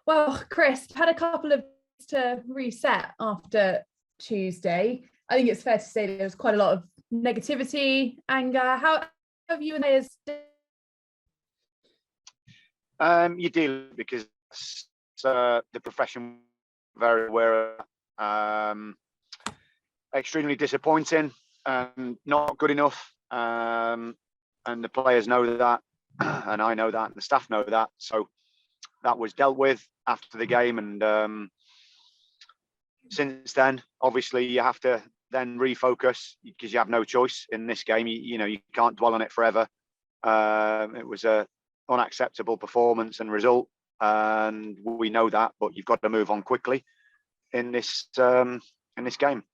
Well, Chris, had a couple of to reset after Tuesday. I think it's fair to say there was quite a lot of negativity, anger. How have you and players? You deal because the profession very aware of. Extremely disappointing and not good enough. And the players know that, and I know that, and the staff know that. So that was dealt with after the game, and since then, obviously, you have to then refocus because you have no choice in this game. You can't dwell on it forever. It was a unacceptable performance and result, and we know that. But you've got to move on quickly in this game.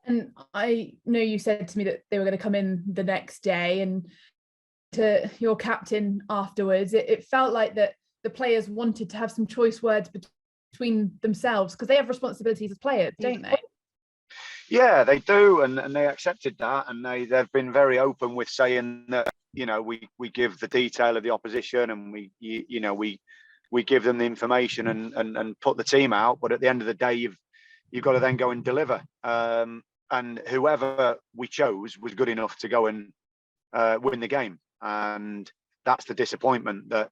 And I know you said to me that they were going to come in the next day, and to your captain afterwards, it felt like that the players wanted to have some choice words between themselves because they have responsibilities as players, don't they? Yeah, they do, and they accepted that, and they've been very open with saying that we give the detail of the opposition, and we give them the information and put the team out, but at the end of the day, you've got to then go and deliver. And whoever we chose was good enough to go and win the game, and that's the disappointment that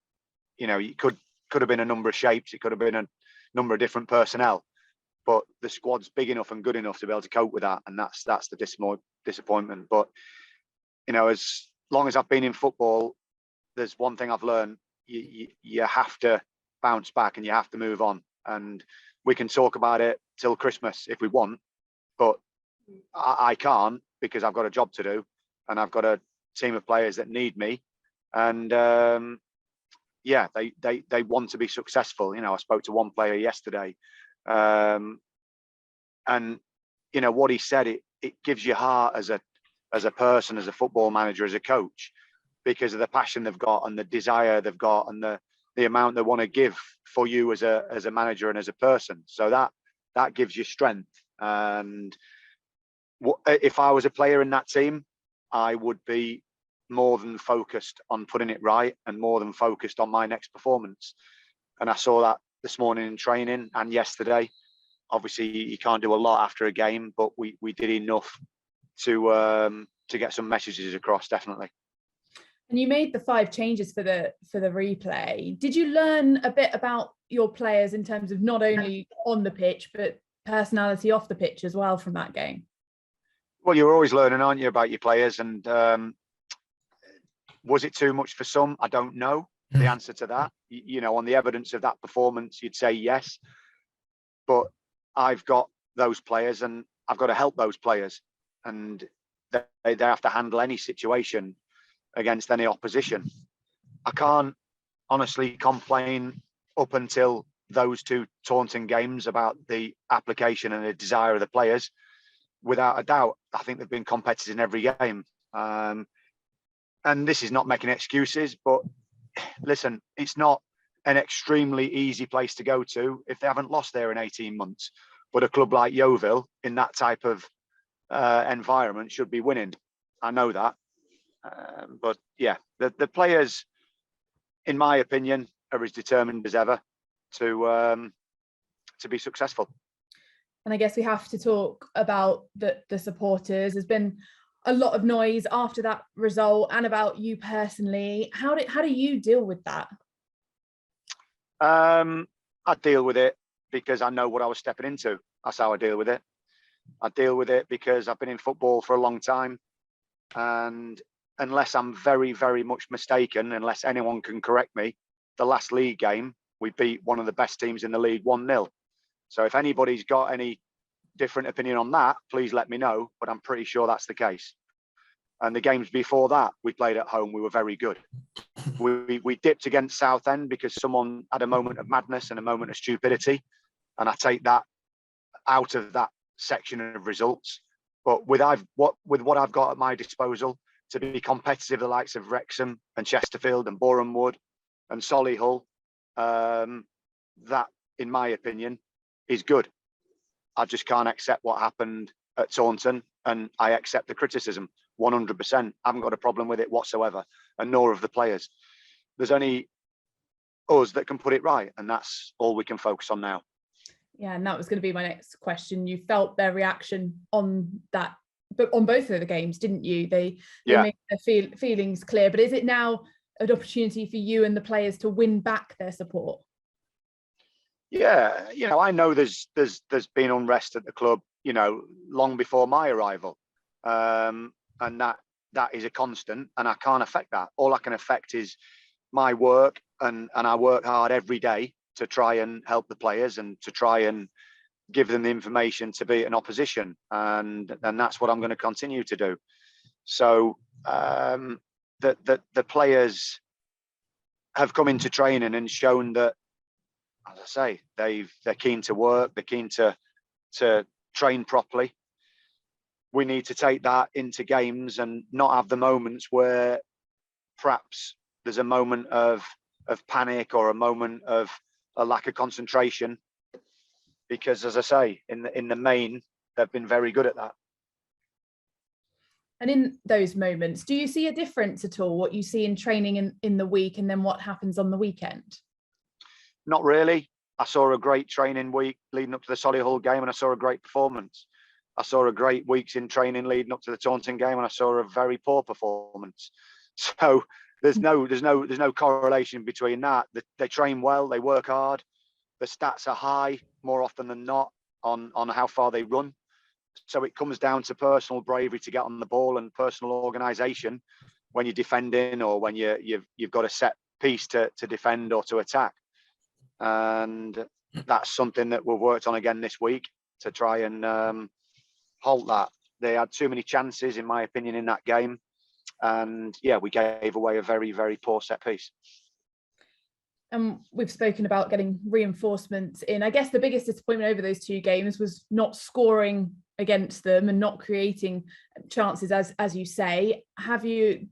it could have been a number of shapes, it could have been a number of different personnel, but the squad's big enough and good enough to be able to cope with that, and that's the disappointment. But as long as I've been in football, there's one thing I've learned: you have to bounce back and you have to move on. And we can talk about it till Christmas if we want, but I can't, because I've got a job to do and I've got a team of players that need me. And they want to be successful. I spoke to one player yesterday, and what he said, it gives you heart as a person, as a football manager, as a coach, because of the passion they've got and the desire they've got and the amount they want to give for you as a manager and as a person. So that gives you strength. And if I was a player in that team, I would be more than focused on putting it right and more than focused on my next performance. And I saw that this morning in training and yesterday. Obviously, you can't do a lot after a game, but we did enough to get some messages across, definitely. And you made the 5 changes for the replay. Did you learn a bit about your players in terms of not only on the pitch, but personality off the pitch as well from that game? Well, you're always learning, aren't you, about your players? And was it too much for some? I don't know the answer to that. On the evidence of that performance, you'd say yes. But I've got those players and I've got to help those players. And they have to handle any situation against any opposition. I can't honestly complain up until those 2 Taunton games about the application and the desire of the players. Without a doubt, I think they've been competitive in every game. And this is not making excuses, but listen, it's not an extremely easy place to go to if they haven't lost there in 18 months. But a club like Yeovil, in that type of environment, should be winning. I know that. But yeah, the players, in my opinion, are as determined as ever to be successful. And I guess we have to talk about the supporters. There's been a lot of noise after that result and about you personally. How do you deal with that? I deal with it because I know what I was stepping into. That's how I deal with it. I deal with it because I've been in football for a long time, and unless I'm very, very much mistaken, unless anyone can correct me, the last league game, we beat one of the best teams in the league 1-0. So if anybody's got any different opinion on that, please let me know, but I'm pretty sure that's the case. And the games before that, we played at home, we were very good. We dipped against Southend because someone had a moment of madness and a moment of stupidity, and I take that out of that section of results. But with what I've got at my disposal, to be competitive, the likes of Wrexham and Chesterfield and Boreham Wood and Solihull, that, in my opinion, is good. I just can't accept what happened at Taunton, and I accept the criticism 100%. I haven't got a problem with it whatsoever, and nor have the players. There's only us that can put it right, and that's all we can focus on now. Yeah, and that was going to be my next question. You felt their reaction on that, but on both of the games, didn't you? They made their feelings clear. But is it now an opportunity for you and the players to win back their support? Yeah, I know there's been unrest at the club, long before my arrival, and that is a constant, and I can't affect that. All I can affect is my work, and I work hard every day to try and help the players and to try and give them the information to be an opposition, and that's what I'm going to continue to do. So the players have come into training and shown that, as I say, they're keen to work, they're keen to train properly. We need to take that into games and not have the moments where perhaps there's a moment of panic or a moment of a lack of concentration, because, as I say, in the main, they've been very good at that. And in those moments, do you see a difference at all, what you see in training in the week and then what happens on the weekend? Not really. I saw a great training week leading up to the Solihull game, and I saw a great performance. I saw a great weeks in training leading up to the Taunton game, and I saw a very poor performance. So there's no correlation between that. They train well, they work hard. The stats are high more often than not on how far they run. So it comes down to personal bravery to get on the ball and personal organisation when you're defending, or when you've got a set piece to defend or to attack. And that's something that we've worked on again this week to try and halt that. They had too many chances, in my opinion, in that game. And yeah, we gave away a very, very poor set piece. We've spoken about getting reinforcements in. I guess the biggest disappointment over those two games was not scoring against them and not creating chances, as you say. Have you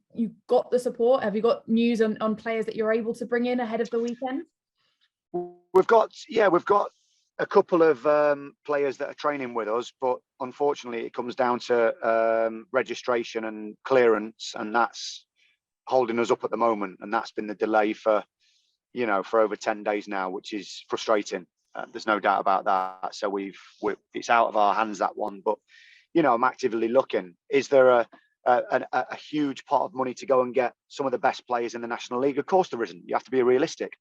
got the support? Have you got news on players that you're able to bring in ahead of the weekend? We've got a couple of players that are training with us, but unfortunately it comes down to registration and clearance, and that's holding us up at the moment. And that's been the delay for over 10 days now, which is frustrating. There's no doubt about that. So it's out of our hands, that one. But I'm actively looking. Is there a huge pot of money to go and get some of the best players in the National League? Of course there isn't. You have to be realistic.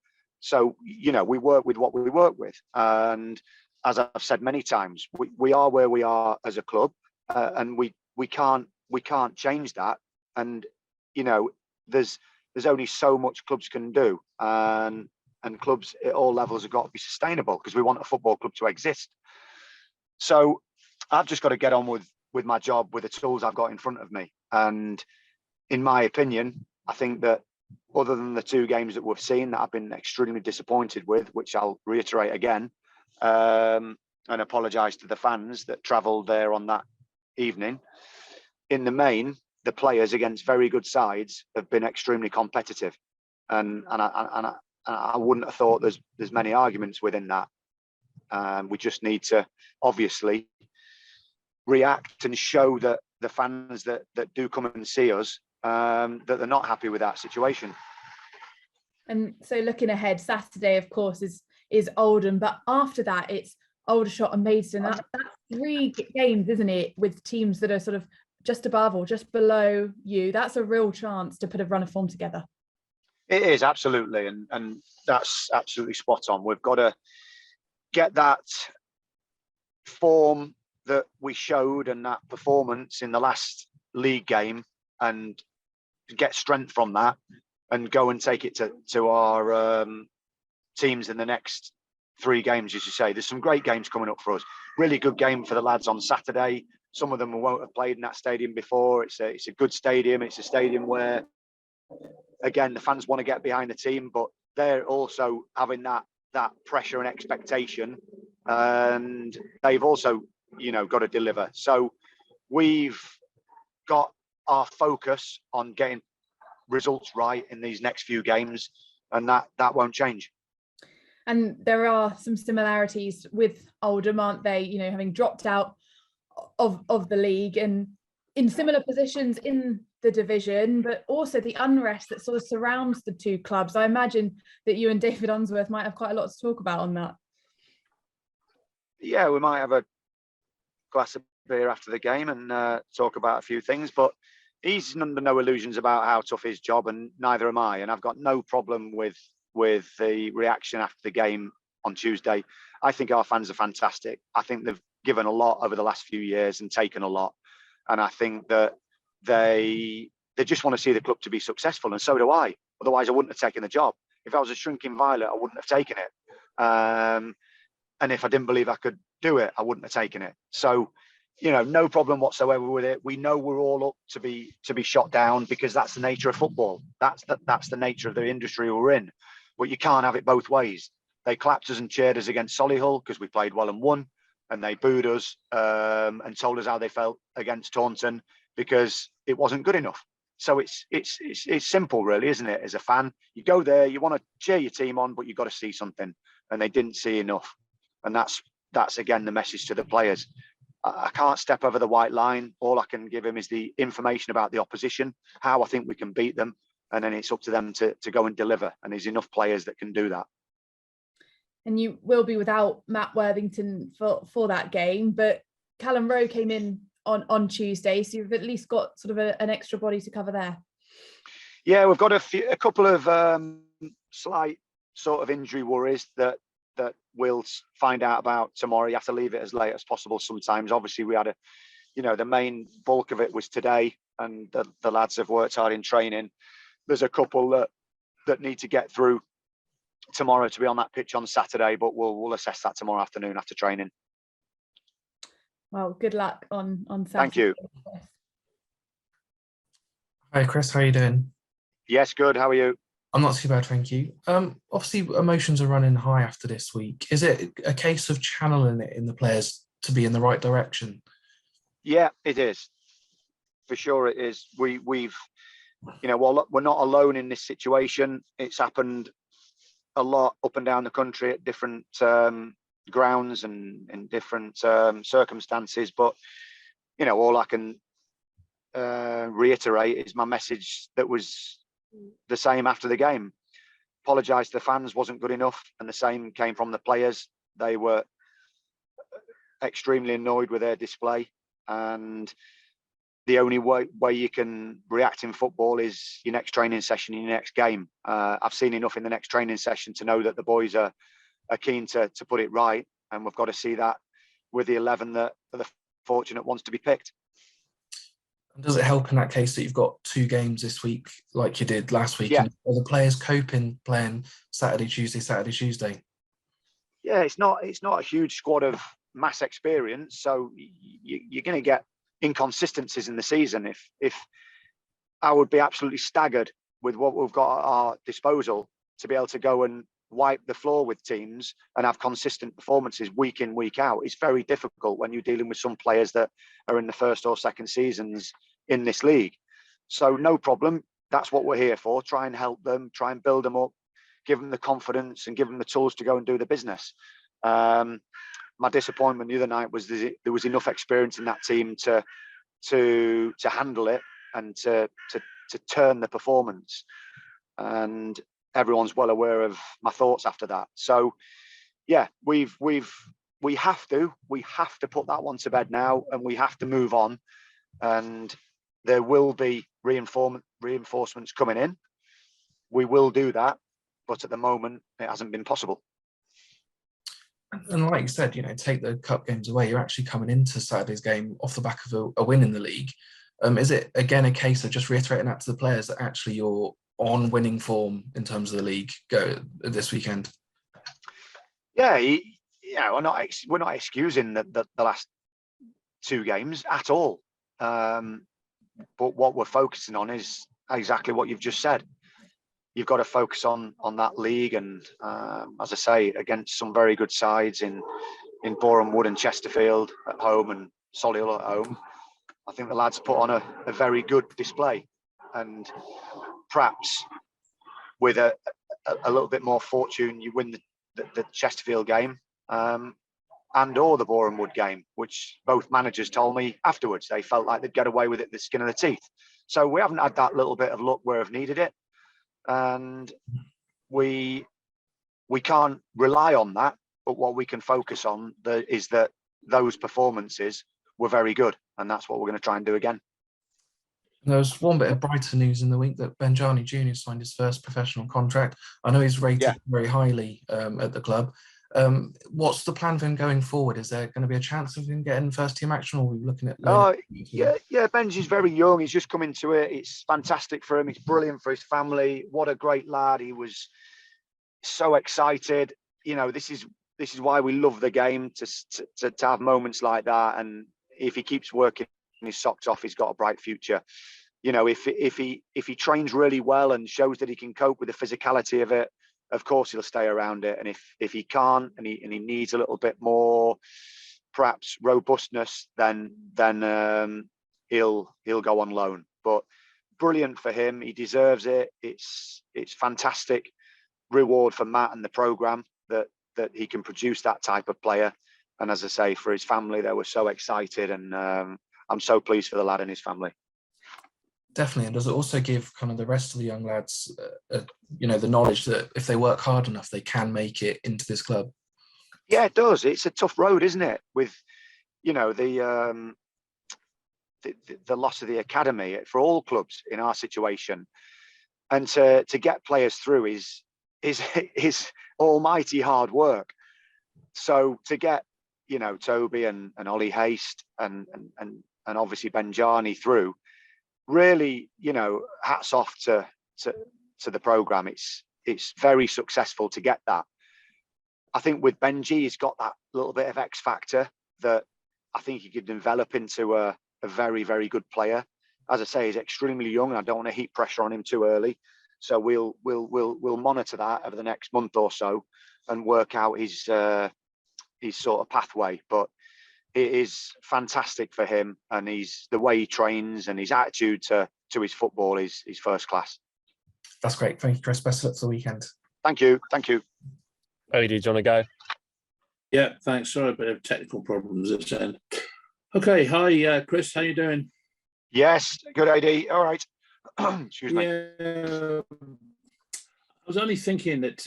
So we work with what we work with, and as I've said many times, we are where we are as a club, and we can't change that. And there's only so much clubs can do, and clubs at all levels have got to be sustainable, because we want a football club to exist. So I've just got to get on with my job with the tools I've got in front of me. And in my opinion, I think that other than the two games that we've seen that I've been extremely disappointed with, which I'll reiterate again, and apologise to the fans that travelled there on that evening, in the main, the players against very good sides have been extremely competitive, and I wouldn't have thought there's many arguments within that. We just need to obviously react and show that the fans that do come and see us, that they're not happy with that situation. And so looking ahead, Saturday, of course, is Oldham, but after that it's Aldershot and Maidstone. That's 3 games, isn't it, with teams that are sort of just above or just below you. That's a real chance to put a run of form together. It is, absolutely, and that's absolutely spot on. We've got to get that form that we showed and that performance in the last league game, and get strength from that, and go and take it to our teams in the next 3 games. As you say, there's some great games coming up for us. Really good game for the lads on Saturday. Some of them won't have played in that stadium before. It's a good stadium. It's a stadium where, again, the fans want to get behind the team, but they're also having that pressure and expectation, and they've also got to deliver. So we've got our focus on getting results right in these next few games, and that won't change. And there are some similarities with Oldham, aren't they? Having dropped out of the league and in similar positions in the division, but also the unrest that sort of surrounds the two clubs. I imagine that you and David Unsworth might have quite a lot to talk about on that. Yeah, we might have a glass of beer after the game and talk about a few things, but he's under no illusions about how tough his job, and neither am I. And I've got no problem with the reaction after the game on Tuesday. I think our fans are fantastic. I think they've given a lot over the last few years and taken a lot. And I think that they just want to see the club to be successful, and so do I. Otherwise, I wouldn't have taken the job. If I was a shrinking violet, I wouldn't have taken it. And if I didn't believe I could do it, I wouldn't have taken it. So, no problem whatsoever with it. We know we're all up to be shot down, because that's the nature of football. That's the nature of the industry we're in. But you can't have it both ways. They clapped us and cheered us against Solihull because we played well and won, and they booed us and told us how they felt against Taunton because it wasn't good enough. So it's simple, really, isn't it? As a fan, you go there, you want to cheer your team on, but you've got to see something, and they didn't see enough. And that's again the message to the players. I can't step over the white line. All I can give him is the information about the opposition, how I think we can beat them, and then it's up to them to go and deliver. And there's enough players that can do that. And you will be without Matt Worthington for that game, but Callum Rowe came in on Tuesday, so you've at least got sort of an extra body to cover there. Yeah, we've got a couple of slight sort of injury worries that we'll find out about tomorrow. You have to leave it as late as possible sometimes. Obviously, we had the main bulk of it was today, and the lads have worked hard in training. There's a couple that need to get through tomorrow to be on that pitch on Saturday, but we'll assess that tomorrow afternoon after training. Well, good luck on Saturday. Thank you. Hi, Chris. How are you doing? Yes, good. How are you? I'm not too bad, thank you. Obviously, emotions are running high after this week. Is it a case of channeling it in the players to be in the right direction? Yeah, it is. For sure it is. We've well, we're not alone in this situation. It's happened a lot up and down the country at different grounds and in different circumstances. But, all I can reiterate is my message that was the same after the game. Apologise to the fans wasn't good enough, and the same came from the players. They were extremely annoyed with their display, and the only way you can react in football is your next training session, your next game. I've seen enough in the next training session to know that the boys are keen to put it right, and we've got to see that with the 11 that are the fortunate ones to be picked. Does it help in that case that you've got 2 games this week like you did last week? Yeah. And are the players coping playing Saturday, Tuesday? Yeah, it's not a huge squad of mass experience, so you're going to get inconsistencies in the season. If I would be absolutely staggered with what we've got at our disposal to be able to go and wipe the floor with teams and have consistent performances week in, week out. It's very difficult when you're dealing with some players that are in the first or second seasons in this league. So no problem. That's what we're here for. Try and help them, try and build them up, give them the confidence and give them the tools to go and do the business. My disappointment the other night was there was enough experience in that team to handle it and to turn the performance. And everyone's well aware of my thoughts after that. So yeah, we have to put that one to bed now, and we have to move on. And there will be reinforcements coming in. We will do that, but at the moment it hasn't been possible. And like you said, take the cup games away, you're actually coming into Saturday's game off the back of a win in the league. Is it again a case of just reiterating that to the players that actually you're on winning form in terms of the league go this weekend? Yeah, we're not excusing the last 2 games at all. But what we're focusing on is exactly what you've just said. You've got to focus on that league, and as I say, against some very good sides in Boreham Wood and Chesterfield at home and Solihull at home, I think the lads put on a very good display, and perhaps with a little bit more fortune, you win the Chesterfield game and or the Boreham Wood game, which both managers told me afterwards they felt like they'd get away with it the skin of their teeth. So we haven't had that little bit of luck where I've needed it, and we can't rely on that. But what we can focus on is that those performances were very good, and that's what we're going to try and do again. There was one bit of brighter news in the week that Benjani Jr. signed his first professional contract. I know he's rated very highly at the club. What's the plan for him going forward? Is there going to be a chance of him getting first team action, or are we looking at? Benji's very young. He's just come into it. It's fantastic for him. It's brilliant for his family. What a great lad. He was so excited. You know, this is why we love the game, to have moments like that. And if he keeps working his socks off, he's got a bright future. You know, if he trains really well and shows that he can cope with the physicality of it, of course he'll stay around it. And if he can't, and he needs a little bit more, perhaps, robustness, then he'll go on loan. But brilliant for him. He deserves it. It's fantastic reward for Matt and the programme that he can produce that type of player. And as I say, for his family, they were so excited, and I'm so pleased for the lad and his family. Definitely. And does it also give kind of the rest of the young lads, the knowledge that if they work hard enough, they can make it into this club? Yeah, it does. It's a tough road, isn't it? With, the loss of the academy for all clubs in our situation, and to get players through is almighty hard work. So to get, Toby and Ollie Haste and obviously Benjani through, really, hats off to the programme. It's very successful to get that. I think with Benji, he's got that little bit of X factor that I think he could develop into a very, very good player. As I say, he's extremely young, and I don't want to heap pressure on him too early. So we'll monitor that over the next month or so and work out his sort of pathway. But it is fantastic for him, and the way he trains and his attitude to his football is first class. That's great. Thank you, Chris. Best of luck for the weekend. Thank you. Odie, do you want to go? Yeah, thanks. Sorry, a bit of technical problems at the end. Okay, hi, Chris. How you doing? Yes, good AD. All right. Excuse me. Yeah, I was only thinking that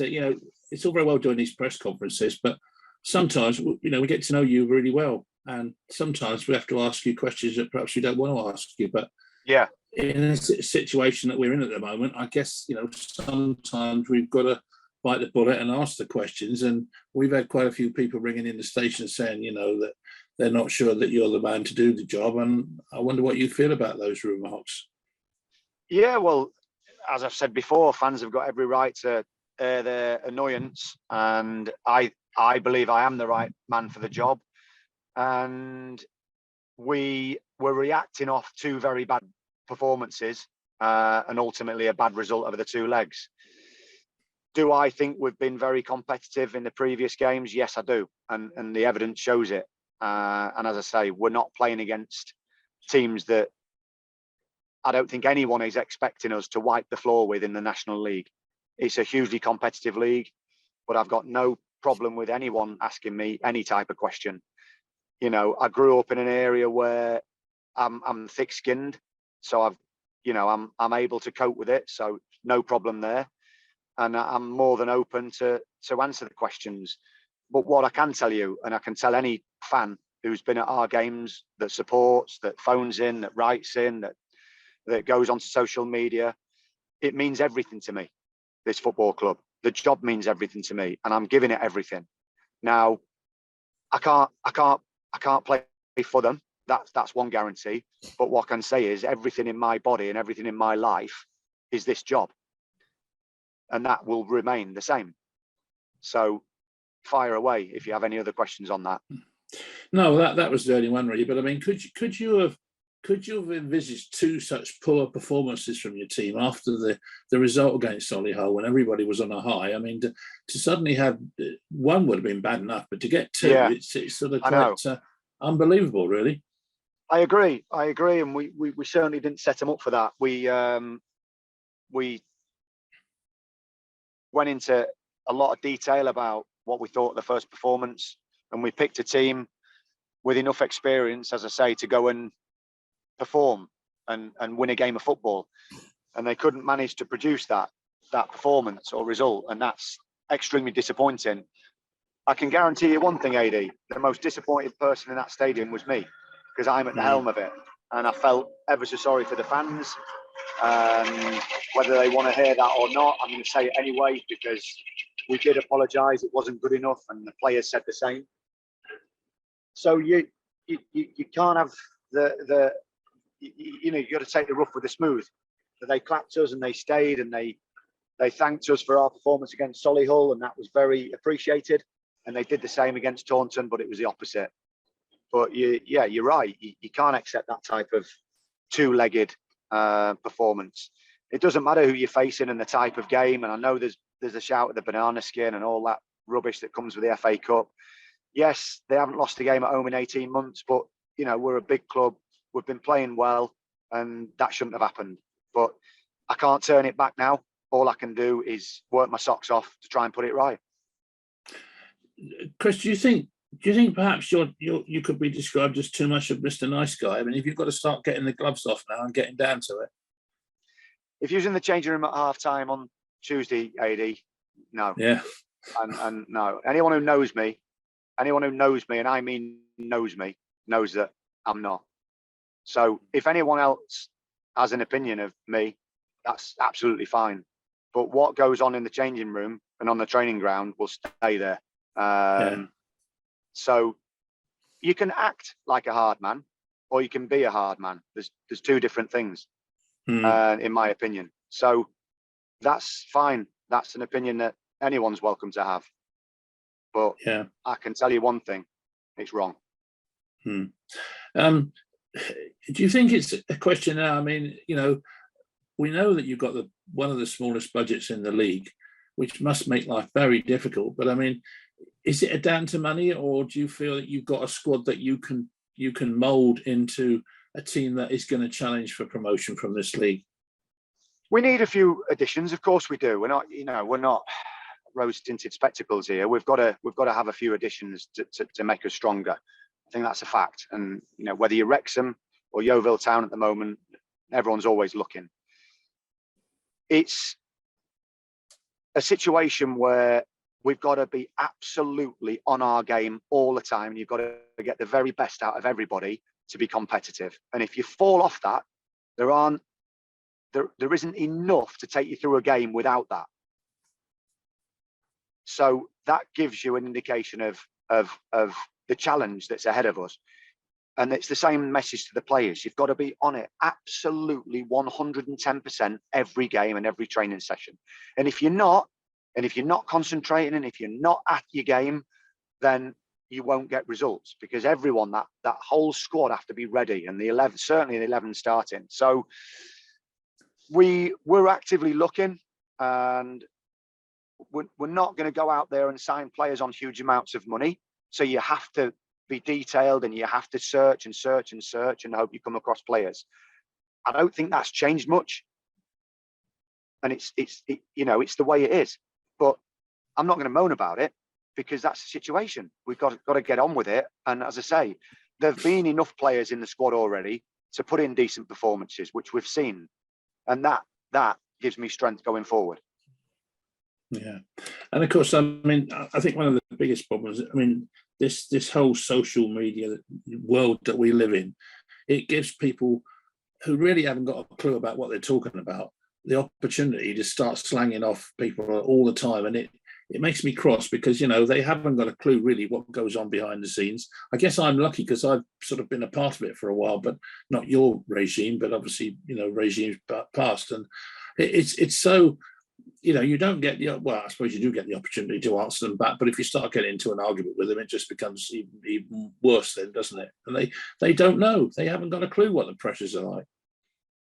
it's all very well doing these press conferences, but sometimes we get to know you really well, and sometimes we have to ask you questions that perhaps we don't want to ask you. But yeah, in a situation that we're in at the moment, I guess sometimes we've got to bite the bullet and ask the questions. And we've had quite a few people ringing in the station saying that they're not sure that you're the man to do the job, and I wonder what you feel about those remarks. Yeah, well, as I've said before, fans have got every right to air their annoyance, and I believe I am the right man for the job. And we were reacting off two very bad performances and ultimately a bad result over the two legs. Do I think we've been very competitive in the previous games? Yes, I do. And the evidence shows it. And as I say, we're not playing against teams that I don't think anyone is expecting us to wipe the floor with in the National League. It's a hugely competitive league, but I've got no problem with anyone asking me any type of question. I grew up in an area where I'm thick-skinned, so I'm able to cope with it, so no problem there. And I'm more than open to answer the questions. But what I can tell you, and I can tell any fan who's been at our games, that supports, that phones in, that writes in, that goes onto social media, it means everything to me, this football club. The job means everything to me, and I'm giving it everything. Now, I can't play for them. That's one guarantee. But what I can say is everything in my body and everything in my life is this job. And that will remain the same. So fire away if you have any other questions on that. No, that was the only one really. But I mean, could you have envisaged two such poor performances from your team after the result against Solihull when everybody was on a high? I mean, to suddenly have one would have been bad enough, but to get two, it's sort of quite unbelievable, really. I agree, and we certainly didn't set them up for that. We went into a lot of detail about what we thought of the first performance, and we picked a team with enough experience, as I say, to go and perform. and win a game of football, and they couldn't manage to produce that performance or result, and that's extremely disappointing. I can guarantee you one thing, AD, the most disappointed person in that stadium was me, because I'm at the helm of it, and I felt ever so sorry for the fans. Whether they want to hear that or not, I'm going to say it anyway, because we did apologise. It wasn't good enough, and the players said the same. So you can't have you've got to take the rough with the smooth. But they clapped us and they stayed and they thanked us for our performance against Solihull, and that was very appreciated. And they did the same against Taunton, but it was the opposite. But you're right. You can't accept that type of two-legged performance. It doesn't matter who you're facing and the type of game. And I know there's a shout at the banana skin and all that rubbish that comes with the FA Cup. Yes, they haven't lost a game at home in 18 months, but we're a big club. We've been playing well, and that shouldn't have happened. But I can't turn it back now. All I can do is work my socks off to try and put it right. Chris, do you think perhaps you could be described as too much of Mr. Nice Guy? I mean, if you've got to start getting the gloves off now and getting down to it. If you was in the changing room at half time on Tuesday, AD, no. Yeah. And no. Anyone who knows me, and I mean knows me, knows that I'm not. So if anyone else has an opinion of me, that's absolutely fine. But what goes on in the changing room and on the training ground will stay there. So you can act like a hard man, or you can be a hard man. There's two different things, in my opinion. So that's fine. That's an opinion that anyone's welcome to have. But I can tell you one thing: it's wrong. Do you think it's a question now? I mean, we know that you've got one of the smallest budgets in the league, which must make life very difficult. But I mean, is it down to money, or do you feel that you've got a squad that you can mould into a team that is going to challenge for promotion from this league? We need a few additions, of course we do. We're not rose-tinted spectacles here. We've got to have a few additions to make us stronger. I think that's a fact. And whether you're Wrexham or Yeovil Town at the moment, everyone's always looking. It's a situation where we've got to be absolutely on our game all the time. You've got to get the very best out of everybody to be competitive. And if you fall off that, there isn't enough to take you through a game without that. So that gives you an indication of the challenge that's ahead of us. And it's the same message to the players. You've got to be on it absolutely 110% every game and every training session. And if you're not concentrating, and if you're not at your game, then you won't get results, because everyone, that whole squad have to be ready, and certainly the 11 starting. So we're actively looking, and we're not going to go out there and sign players on huge amounts of money. So you have to be detailed, and you have to search and search and search and hope you come across players. I don't think that's changed much, and it's the way it is. But I'm not going to moan about it, because that's the situation. We've got to get on with it. And as I say, there've been enough players in the squad already to put in decent performances, which we've seen, and that gives me strength going forward. Yeah, and of course, I mean, I think one of the biggest problems, I mean, this whole social media world that we live in, it gives people who really haven't got a clue about what they're talking about the opportunity to start slanging off people all the time, and it makes me cross, because they haven't got a clue really what goes on behind the scenes. I guess I'm lucky because I've sort of been a part of it for a while, but not your regime, but obviously regimes past, and it's so. You don't get I suppose you do get the opportunity to answer them back, but if you start getting into an argument with them, it just becomes even worse then, doesn't it? And they don't know. They haven't got a clue what the pressures are like.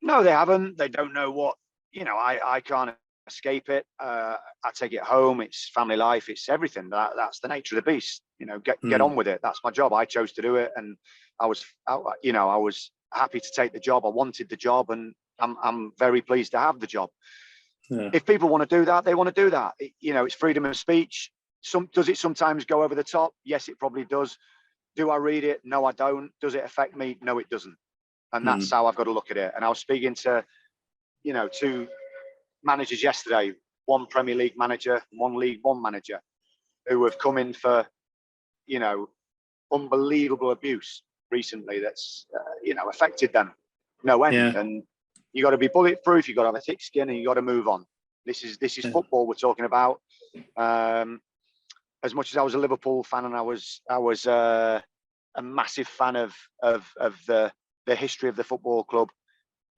No, they haven't. They don't know what, I can't escape it. I take it home. It's family life. It's everything. That's the nature of the beast. Get on with it. That's my job. I chose to do it. And I was happy to take the job. I wanted the job, and I'm very pleased to have the job. Yeah. If people want to do that, they want to do that. It's freedom of speech. Does it sometimes go over the top? Yes, it probably does. Do I read it? No, I don't. Does it affect me? No, it doesn't. And that's how I've got to look at it. And I was speaking to, two managers yesterday, one Premier League manager, one League One manager, who have come in for, unbelievable abuse recently that's, affected them no end. Yeah. And you got to be bulletproof. You got to have a thick skin, and you got to move on. This is football we're talking about. As much as I was a Liverpool fan, and I was a massive fan of the history of the football club,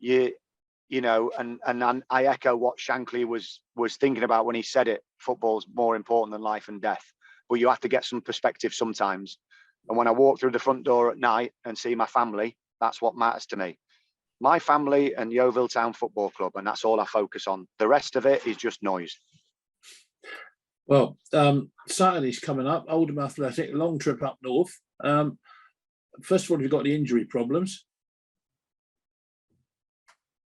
and I echo what Shankly was thinking about when he said it. Football's more important than life and death, but you have to get some perspective sometimes. And when I walk through the front door at night and see my family, that's what matters to me. My family and Yeovil Town Football Club, and that's all I focus on. The rest of it is just noise. Well, Saturday's coming up. Oldham Athletic, long trip up north. First of all, have you got any injury problems?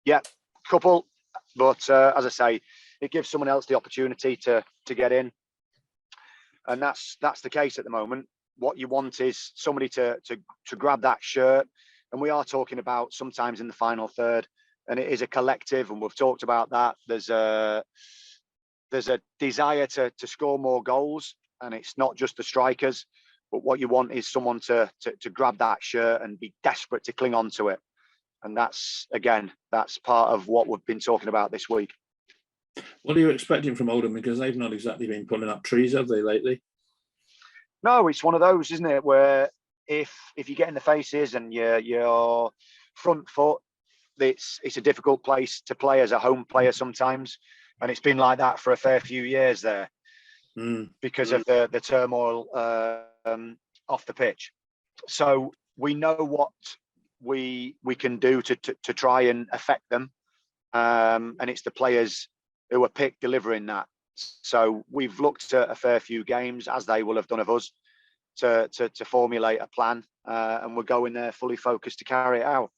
Yeah, couple. But as I say, it gives someone else the opportunity to get in, and that's the case at the moment. What you want is somebody to grab that shirt, and we are talking about sometimes in the final third, and it is a collective, and we've talked about that. There's a desire to score more goals, and it's not just the strikers, but what you want is someone to grab that shirt and be desperate to cling on to it. And that's part of what we've been talking about this week. What are you expecting from Oldham? Because they've not exactly been pulling up trees, have they, lately? No, it's one of those, isn't it, where if you get in the faces and your front foot, it's a difficult place to play as a home player sometimes, and it's been like that for a fair few years there because of the turmoil off the pitch. So we know what we can do to try and affect them, and it's the players who are picked delivering that. So we've looked at a fair few games, as they will have done of us, to formulate a plan, and we're going there fully focused to carry it out.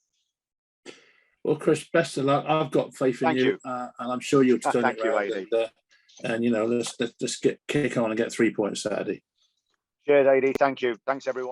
Well, Chris, best of luck. I've got faith in you, and I'm sure you'll turn it around. And let's kick on and get 3 points Saturday. Cheers, AD. Thank you. Thanks, everyone.